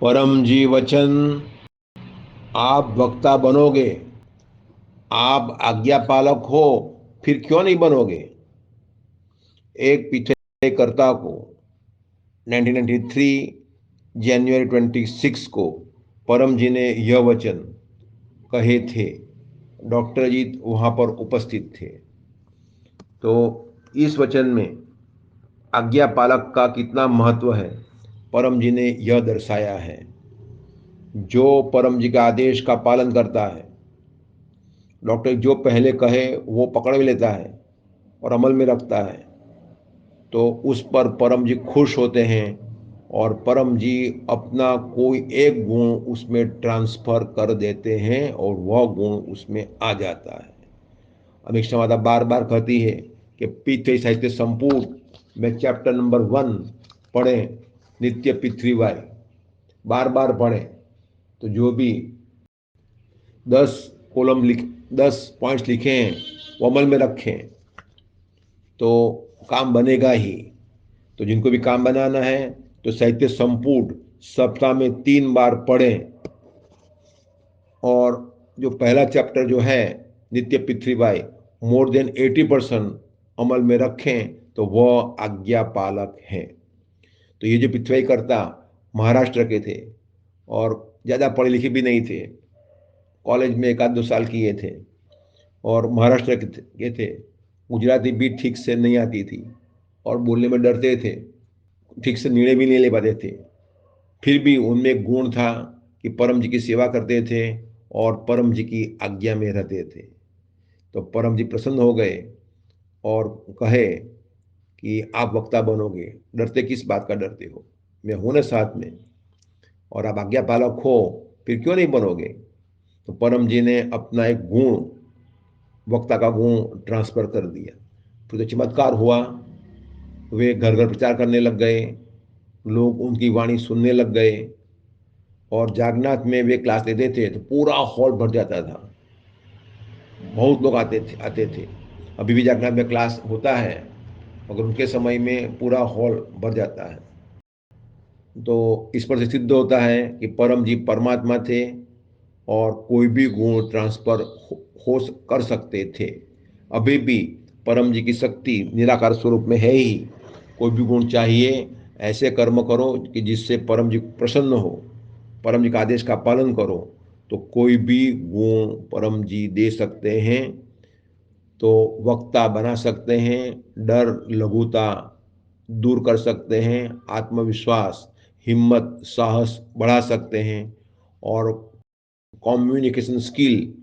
परम जी वचन, आप वक्ता बनोगे। आप आज्ञा पालक हो, फिर क्यों नहीं बनोगे। एक पिछड़ेकर्ता को 1993 जनवरी 26 को परम जी ने यह वचन कहे थे। डॉक्टर जी वहाँ पर उपस्थित थे। तो इस वचन में आज्ञा पालक का कितना महत्व है, परम जी ने यह दर्शाया है। जो परम जी के आदेश का पालन करता है, डॉक्टर जो पहले कहे वो पकड़ भी लेता है और अमल में रखता है, तो उस पर परम जी खुश होते हैं और परम जी अपना कोई एक गुण उसमें ट्रांसफर कर देते हैं और वह गुण उसमें आ जाता है। अमीक्षा माता बार बार कहती है कि पृथ्वी साहित्य संपूर्ण में चैप्टर नंबर 1 पढ़ें, नित्य पृथ्वीवाय बार बार पढ़ें, तो जो भी 10 पॉइंट्स लिखे हैं वो अमल में रखें तो काम बनेगा ही। तो जिनको भी काम बनाना है तो साहित्य संपूर्ण सप्ताह में 3 बार पढ़ें और जो पहला चैप्टर जो है नित्य पृथ्वीबाई मोर देन 80% अमल में रखें तो वह आज्ञा पालक हैं। तो ये जो पृथ्वी करता महाराष्ट्र के थे और ज़्यादा पढ़े लिखे भी नहीं थे, कॉलेज में 1 आध 2 साल किए थे और महाराष्ट्र के थे। गुजराती भी ठीक से नहीं आती थी और बोलने में डरते थे, ठीक से निर्णय भी नहीं ले पाते थे। फिर भी उनमें एक गुण था कि परम जी की सेवा करते थे और परम जी की आज्ञा में रहते थे। तो परम जी प्रसन्न हो गए और कहे कि आप वक्ता बनोगे। डरते किस बात का डरते हो, मैं हूं ना साथ में, और आप आज्ञा पालक हो, फिर क्यों नहीं बनोगे। तो परम जी ने अपना एक गुण, वक्ता का गुण ट्रांसफर कर दिया। फिर तो चमत्कार हुआ, वे घर घर प्रचार करने लग गए, लोग उनकी वाणी सुनने लग गए और जागनाथ में वे क्लास लेते थे तो पूरा हॉल भर जाता था, बहुत लोग आते थे। अभी भी जागनाथ में क्लास होता है, मगर उनके समय में पूरा हॉल भर जाता है। तो इस पर से सिद्ध होता है कि परम जी परमात्मा थे और कोई भी गुण ट्रांसफर कर सकते थे। अभी भी परम जी की शक्ति निराकार स्वरूप में है ही। कोई भी गुण चाहिए, ऐसे कर्म करो कि जिससे परम जी प्रसन्न हो, परम जी का आदेश का पालन करो, तो कोई भी गुण परम जी दे सकते हैं। तो वक्ता बना सकते हैं, डर लघुता दूर कर सकते हैं, आत्मविश्वास हिम्मत साहस बढ़ा सकते हैं और कम्युनिकेशन स्किल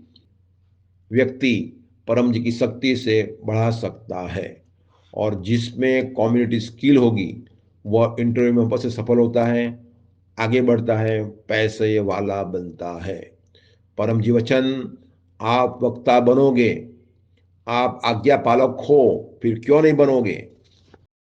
व्यक्ति परम जी की शक्ति से बढ़ा सकता है। और जिसमें कम्युनिटी स्किल होगी वह इंटरव्यू में ऊपर से सफल होता है, आगे बढ़ता है, पैसे वाला बनता है। परम जी वचन, आप वक्ता बनोगे। आप आज्ञा पालक हो, फिर क्यों नहीं बनोगे।